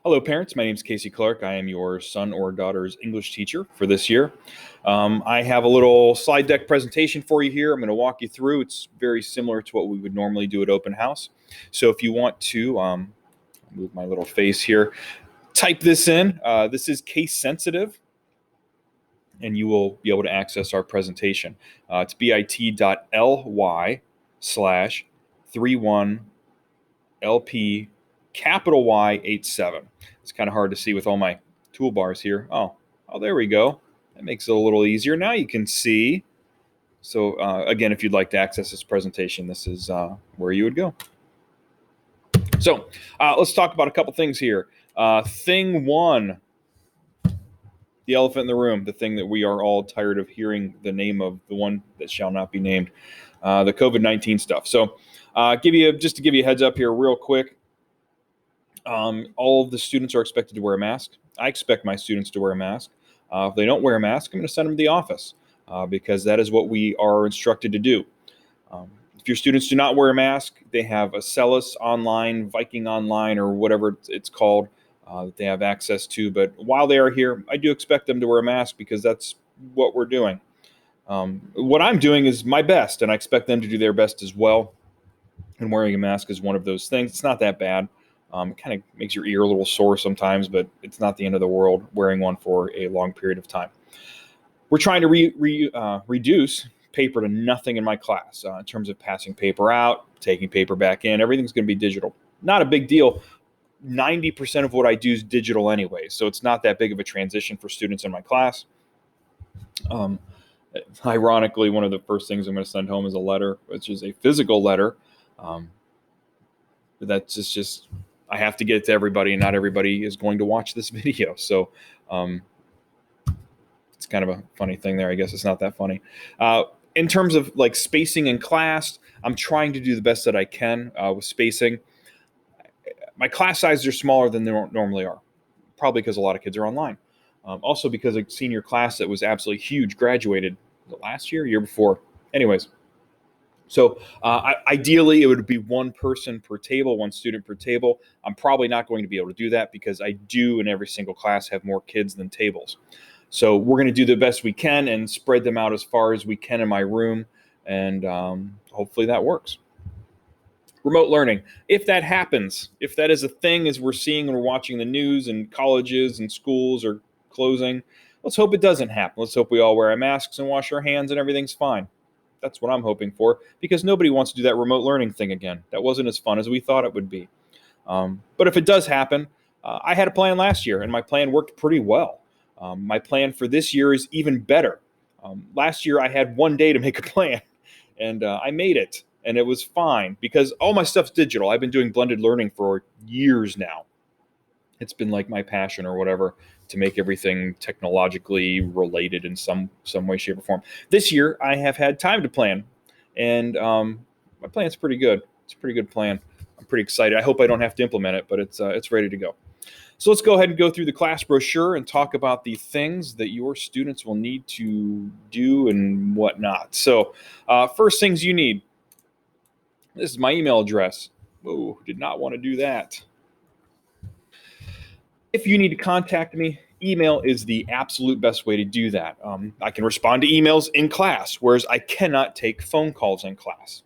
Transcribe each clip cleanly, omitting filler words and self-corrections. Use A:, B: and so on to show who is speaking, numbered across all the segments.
A: Hello, parents. My name is Casey Clark. I am your son or daughter's English teacher for this year. I have a little slide deck presentation for you here. I'm going to walk you through. It's very similar to what we would normally do at open house. So if you want to move my little face here, type this in. This is case sensitive, and you will be able to access our presentation. It's bit.ly/31LP capital Y87. It's kind of hard to see with all my toolbars here. Oh, there we go. That makes it a little easier. Now you can see. So again, if you'd like to access this presentation, this is where you would go. So let's talk about a couple things here. Thing one, the elephant in the room, the thing that we are all tired of hearing the name of, the one that shall not be named, the COVID-19 stuff. So just to give you a heads up here real quick, all of the students are expected to wear a mask. I expect my students to wear a mask. If they don't wear a mask, I'm going to send them to the office because that is what we are instructed to do. If your students do not wear a mask, they have Acellus Online, Viking Online, or whatever it's called that they have access to. But while they are here, I do expect them to wear a mask because that's what we're doing. What I'm doing is my best, and I expect them to do their best as well. And wearing a mask is one of those things. It's not that bad. It kind of makes your ear a little sore sometimes, but it's not the end of the world wearing one for a long period of time. We're trying to reduce paper to nothing in my class in terms of passing paper out, taking paper back in. Everything's going to be digital. Not a big deal. 90% of what I do is digital anyway, so it's not that big of a transition for students in my class. Ironically, one of the first things I'm going to send home is a letter, which is a physical letter. That's just I have to get it to everybody, and not everybody is going to watch this video. So it's kind of a funny thing there. I guess it's not that funny. In terms of like spacing in class, I'm trying to do the best that I can with spacing. My class sizes are smaller than they normally are, probably because a lot of kids are online. Also because a senior class that was absolutely huge graduated last year before. Anyways. So ideally, it would be one person per table, one student per table. I'm probably not going to be able to do that because I do in every single class have more kids than tables. So we're going to do the best we can and spread them out as far as we can in my room, and hopefully that works. Remote learning. If that happens, if that is a thing as we're seeing and we're watching the news and colleges and schools are closing, let's hope it doesn't happen. Let's hope we all wear our masks and wash our hands and everything's fine. That's what I'm hoping for, because nobody wants to do that remote learning thing again. That wasn't as fun as we thought it would be. But if it does happen, I had a plan last year, and my plan worked pretty well. My plan for this year is even better. Last year, I had one day to make a plan, and I made it, and it was fine because all my stuff's digital. I've been doing blended learning for years now. It's been like my passion or whatever to make everything technologically related in some way, shape, or form. This year, I have had time to plan, and my plan's pretty good. It's a pretty good plan. I'm pretty excited. I hope I don't have to implement it, but it's ready to go. So let's go ahead and go through the class brochure and talk about the things that your students will need to do and whatnot. So first things you need. This is my email address. Oh, did not want to do that. If you need to contact me, email is the absolute best way to do that. I can respond to emails in class, whereas I cannot take phone calls in class.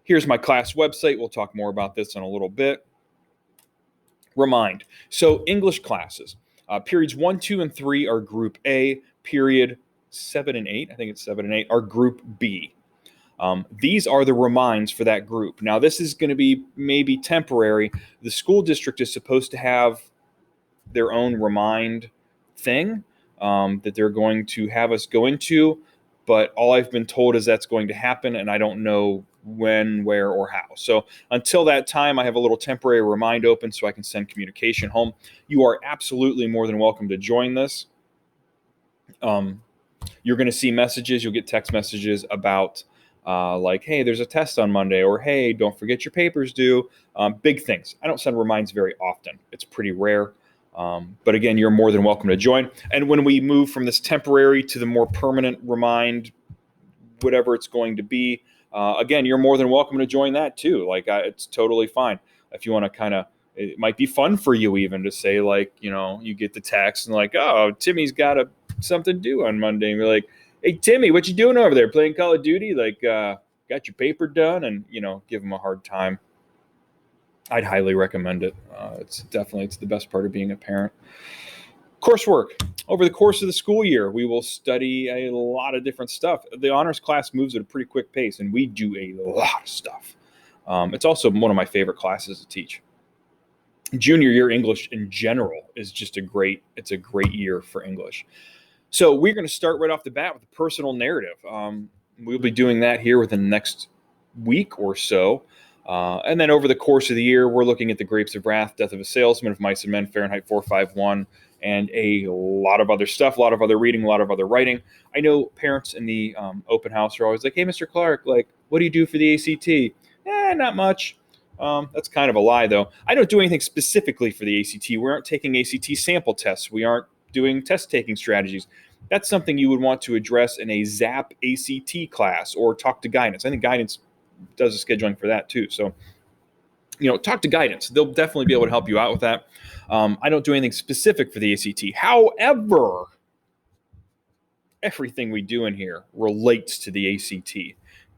A: Here's my class website. We'll talk more about this in a little bit. Remind. So English classes, periods 1, 2, and 3 are Group A. Period 7 and 8, I think it's 7 and 8, are Group B. These are the reminds for that group. Now, this is going to be maybe temporary. The school district is supposed to have their own remind thing that they're going to have us go into, but all I've been told is that's going to happen, and I don't know when, where, or how. So until that time, I have a little temporary remind open so I can send communication home. You are absolutely more than welcome to join this. You're going to see messages. You'll get text messages about like, hey, there's a test on Monday, or hey, don't forget your papers due. Big things. I don't send reminds very often. It's pretty rare. But again, you're more than welcome to join. And when we move from this temporary to the more permanent remind, whatever it's going to be, again, you're more than welcome to join that too. Like it's totally fine. If you want to kind of it might be fun for you even to say, like, you get the text and like, oh, Timmy's got something to do on Monday. And you're like, hey, Timmy, what you doing over there? Playing Call of Duty? Like, got your paper done? And, give them a hard time. I'd highly recommend it. It's the best part of being a parent. Coursework. Over the course of the school year, we will study a lot of different stuff. The honors class moves at a pretty quick pace, and we do a lot of stuff. It's also one of my favorite classes to teach. Junior year English in general is just a great year for English. So we're going to start right off the bat with a personal narrative. We'll be doing that here within the next week or so. And then over the course of the year, we're looking at The Grapes of Wrath, Death of a Salesman, Of Mice and Men, Fahrenheit 451, and a lot of other stuff, a lot of other reading, a lot of other writing. I know parents in the open house are always like, hey, Mr. Clark, like, what do you do for the ACT? Not much. That's kind of a lie, though. I don't do anything specifically for the ACT. We aren't taking ACT sample tests. We aren't doing test-taking strategies. That's something you would want to address in a ZAP ACT class or talk to guidance. I think guidance does the scheduling for that too. So, talk to guidance. They'll definitely be able to help you out with that. I don't do anything specific for the ACT. However, everything we do in here relates to the ACT.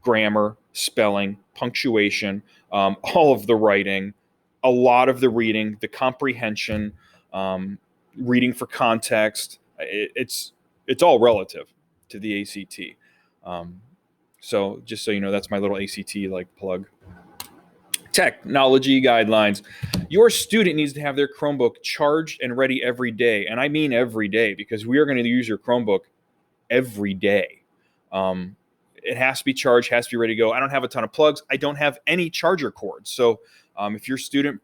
A: Grammar, spelling, punctuation, all of the writing, a lot of the reading, the comprehension, reading for context. It's all relative to the ACT. So just so you know, that's my little ACT plug. Technology guidelines. Your student needs to have their Chromebook charged and ready every day. And I mean every day, because we are going to use your Chromebook every day. It has to be charged, has to be ready to go. I don't have a ton of plugs. I don't have any charger cords. So if your student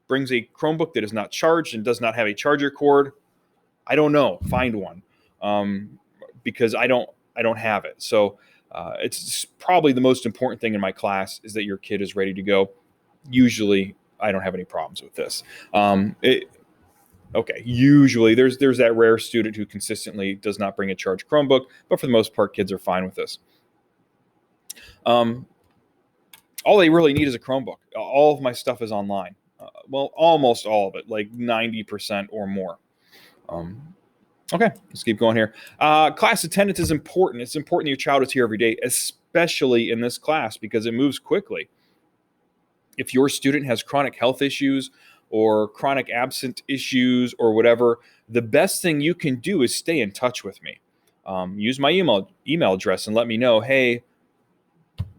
A: brings a Chromebook that is not charged and does not have a charger cord, I don't know. Find one, because I don't have it. So it's probably the most important thing in my class is that your kid is ready to go. Usually, I don't have any problems with this. Usually there's that rare student who consistently does not bring a charged Chromebook, but for the most part, kids are fine with this. All they really need is a Chromebook. All of my stuff is online. Almost all of it, like 90% or more. Okay, let's keep going here. Class attendance is important. It's important that your child is here every day, especially in this class, because it moves quickly. If your student has chronic health issues or chronic absent issues or whatever, the best thing you can do is stay in touch with me. Use my email address and let me know, hey,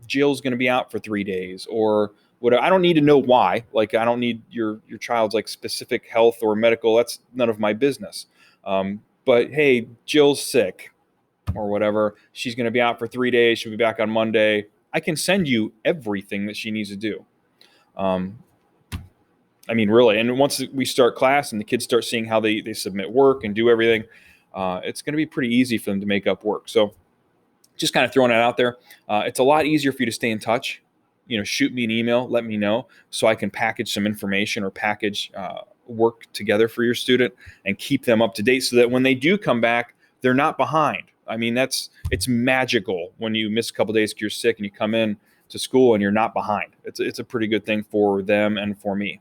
A: Jill's going to be out for 3 days, or whatever. I don't need to know why. Like, I don't need your child's specific health or medical. That's none of my business. But hey, Jill's sick or whatever. She's going to be out for 3 days. She'll be back on Monday. I can send you everything that she needs to do. Really. And once we start class and the kids start seeing how they submit work and do everything, it's going to be pretty easy for them to make up work. So just kind of throwing that out there. It's a lot easier for you to stay in touch. Shoot me an email, let me know, so I can package some information or package work together for your student and keep them up to date so that when they do come back, they're not behind. It's magical when you miss a couple days because you're sick and you come in to school and you're not behind. It's a pretty good thing for them and for me.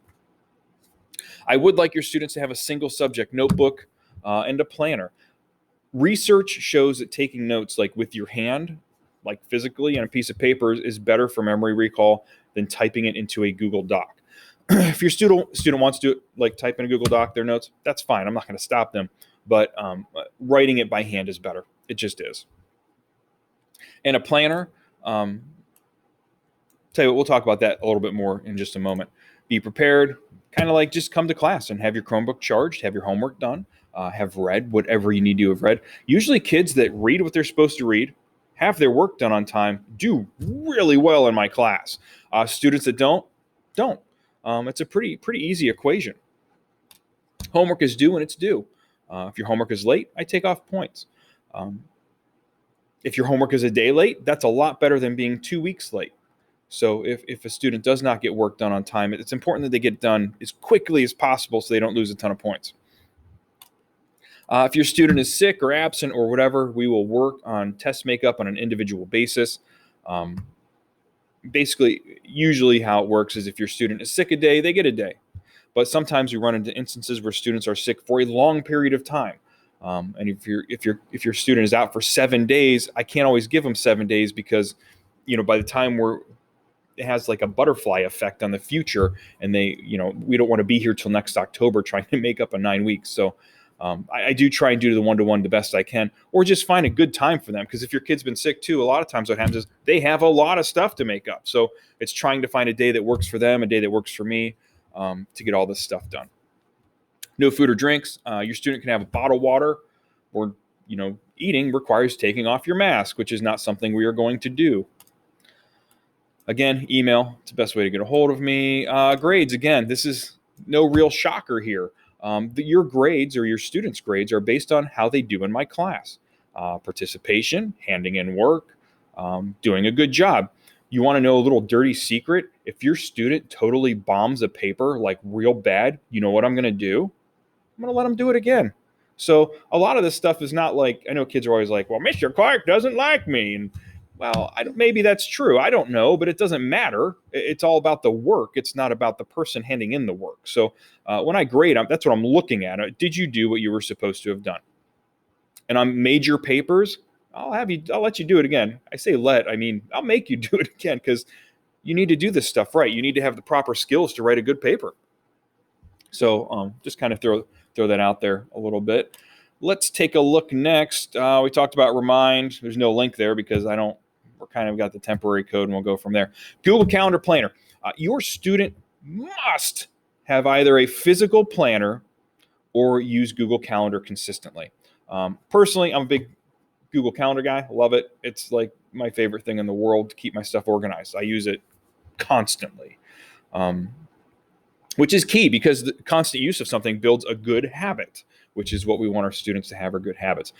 A: I would like your students to have a single subject notebook and a planner. Research shows that taking notes with your hand, physically on a piece of paper, is better for memory recall than typing it into a Google Doc. If your student wants to do it, type in a Google Doc, their notes, that's fine. I'm not going to stop them. But writing it by hand is better. It just is. And a planner, tell you what, we'll talk about that a little bit more in just a moment. Be prepared, kind of just come to class and have your Chromebook charged, have your homework done, have read whatever you need to have read. Usually kids that read what they're supposed to read, have their work done on time, do really well in my class. Students that don't. It's a pretty easy equation. Homework is due when it's due. If your homework is late, I take off points. If your homework is a day late, that's a lot better than being 2 weeks late. So if a student does not get work done on time, it's important that they get it done as quickly as possible so they don't lose a ton of points. If your student is sick or absent or whatever, we will work on test makeup on an individual basis. Basically, usually how it works is if your student is sick a day, they get a day. but sometimes we run into instances where students are sick for a long period of time. And if your student is out for 7 days, I can't always give them 7 days because, by the time it has like a butterfly effect on the future, and we don't want to be here till next October trying to make up a 9 weeks. So I do try and do the one-to-one the best I can, or just find a good time for them. Because if your kid's been sick too, a lot of times what happens is they have a lot of stuff to make up. So it's trying to find a day that works for them, a day that works for me, to get all this stuff done. No food or drinks. Your student can have a bottled water, or eating requires taking off your mask, which is not something we are going to do. Again, email. It's the best way to get a hold of me. Grades. Again, this is no real shocker here. Your grades, or your students' grades, are based on how they do in my class. Participation, handing in work, doing a good job. You want to know a little dirty secret? If your student totally bombs a paper, like real bad, you know what I'm going to do? I'm going to let them do it again. So a lot of this stuff is not like, I know kids are always like, well, Mr. Clark doesn't like me. And well, maybe that's true. I don't know, but it doesn't matter. It's all about the work. It's not about the person handing in the work. So when I grade, that's what I'm looking at. Did you do what you were supposed to have done? And on major papers, I'll let you do it again. I say I mean, I'll make you do it again, because you need to do this stuff right. You need to have the proper skills to write a good paper. So just kind of throw that out there a little bit. Let's take a look next. We talked about Remind. There's no link there because we're kind of got the temporary code, and we'll go from there. Google Calendar Planner. Your student must have either a physical planner or use Google Calendar consistently. Personally, I'm a big Google Calendar guy. I love it. It's like my favorite thing in the world to keep my stuff organized. I use it constantly, which is key, because the constant use of something builds a good habit, which is what we want our students to have, are good habits.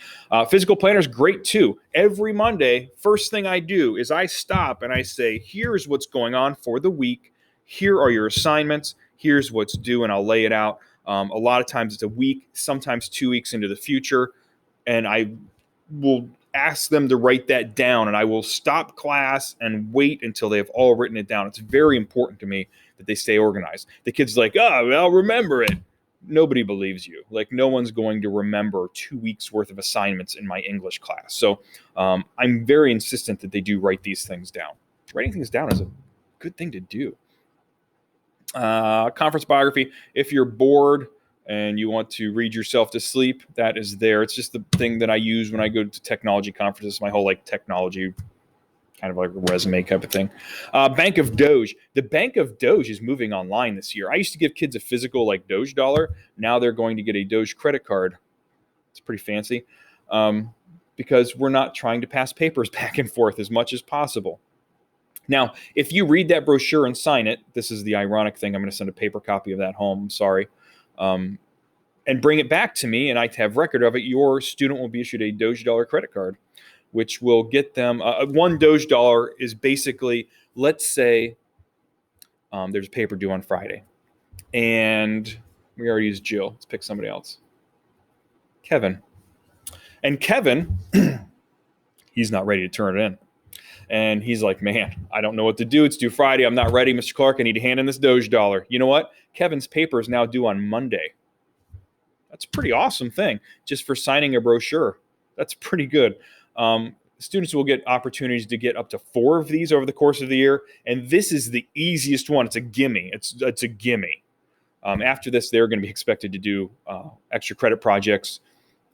A: Physical planner is great too. Every Monday, first thing I do is I stop and I say, here's what's going on for the week. Here are your assignments. Here's what's due, and I'll lay it out. A lot of times it's a week, sometimes 2 weeks into the future, and I will ask them to write that down, and I will stop class and wait until they have all written it down. It's very important to me that they stay organized. The kid's like, oh, well, remember it. Nobody believes you. Like, no one's going to remember 2 weeks worth of assignments in my English class. So I'm very insistent that they do write these things down. Writing things down is a good thing to do. Conference biography. If you're bored and you want to read yourself to sleep, that is there. It's just the thing that I use when I go to technology conferences. My whole technology kind of like a resume type of thing. Bank of Doge. The Bank of Doge is moving online this year. I used to give kids a physical Doge dollar. Now they're going to get a Doge credit card. It's pretty fancy, because we're not trying to pass papers back and forth as much as possible. Now, if you read that brochure and sign it, this is the ironic thing. I'm going to send a paper copy of that home. I'm sorry. And bring it back to me, and I have record of it. Your student will be issued a Doge dollar credit card, which will get them one Doge dollar is basically, let's say there's a paper due on Friday, and we already used Jill. Let's pick somebody else. Kevin. And Kevin, he's not ready to turn it in. And he's like, man, I don't know what to do. It's due Friday. I'm not ready, Mr. Clark. I need to hand in this Doge dollar. You know what? Kevin's paper is now due on Monday. That's a pretty awesome thing, just for signing a brochure. That's pretty good. Students will get opportunities to get up to 4 of these over the course of the year, and this is the easiest one. It's a gimme. It's a gimme. After this, they're going to be expected to do extra credit projects,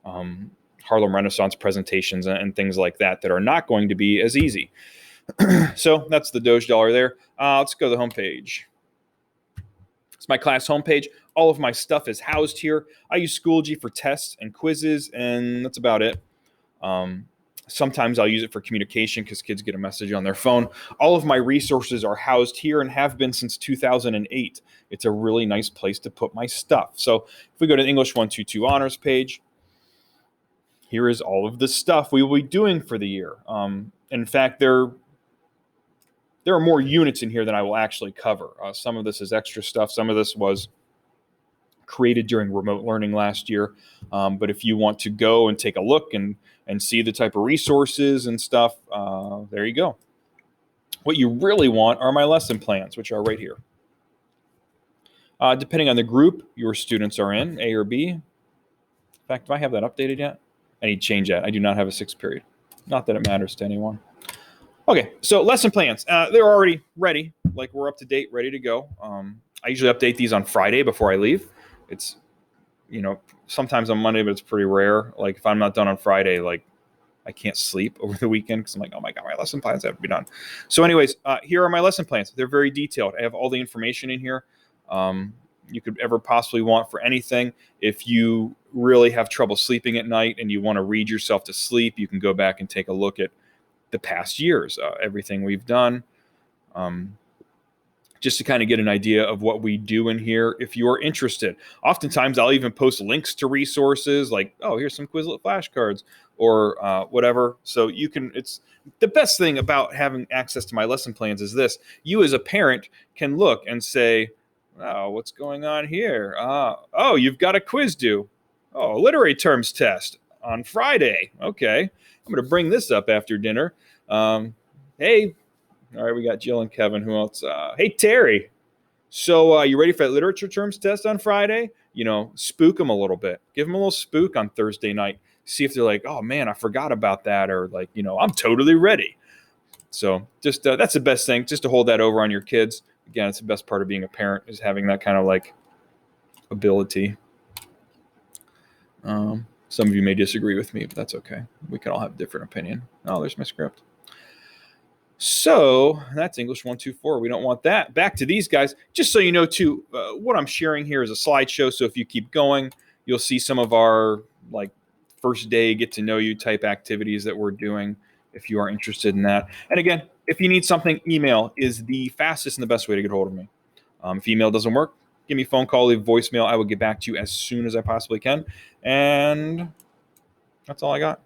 A: Harlem Renaissance presentations, and things like that are not going to be as easy. So that's the Doge dollar there. Let's go to the homepage. It's my class homepage. All of my stuff is housed here. I use Schoology for tests and quizzes, and that's about it. Sometimes I'll use it for communication because kids get a message on their phone. All of my resources are housed here and have been since 2008. It's a really nice place to put my stuff. So if we go to the English 122 Honors page, here is all of the stuff we will be doing for the year. In fact, there are more units in here than I will actually cover. Some of this is extra stuff. Some of this was created during remote learning last year. But if you want to go and take a look and see the type of resources and stuff, there you go. What you really want are my lesson plans, which are right here. Depending on the group your students are in, A or B. In fact, do I have that updated yet? I need to change that. I do not have a 6th period. Not that it matters to anyone. Okay, so lesson plans. They're already ready. Like, we're up to date, ready to go. I usually update these on Friday before I leave. It's, sometimes on Monday, but it's pretty rare. Like, if I'm not done on Friday, like, I can't sleep over the weekend because I'm like, oh my God, my lesson plans have to be done. So anyways, here are my lesson plans. They're very detailed. I have all the information in here you could ever possibly want for anything. If you really have trouble sleeping at night and you want to read yourself to sleep, you can go back and take a look at the past years, everything we've done, just to kind of get an idea of what we do in here if you're interested. Oftentimes, I'll even post links to resources like, oh, here's some Quizlet flashcards or whatever. So you can, it's the best thing about having access to my lesson plans is this. You as a parent can look and say, oh, what's going on here? Oh, you've got a quiz due. Oh, a literary terms test on Friday. Okay. I'm going to bring this up after dinner. Hey, all right, we got Jill and Kevin. Who else? Hey, Terry. So you ready for that literature terms test on Friday? Spook them a little bit. Give them a little spook on Thursday night. See if they're like, oh, man, I forgot about that. Or like, I'm totally ready. So just that's the best thing, just to hold that over on your kids. Again, it's the best part of being a parent is having that kind of like ability. Some of you may disagree with me, but that's okay. We can all have a different opinion. Oh, there's my script. So that's English 124. We don't want that. Back to these guys. Just so you know, too, what I'm sharing here is a slideshow. So if you keep going, you'll see some of our like first day get to know you type activities that we're doing if you are interested in that. And again, if you need something, email is the fastest and the best way to get hold of me. If email doesn't work, give me a phone call, leave voicemail. I will get back to you as soon as I possibly can. And that's all I got.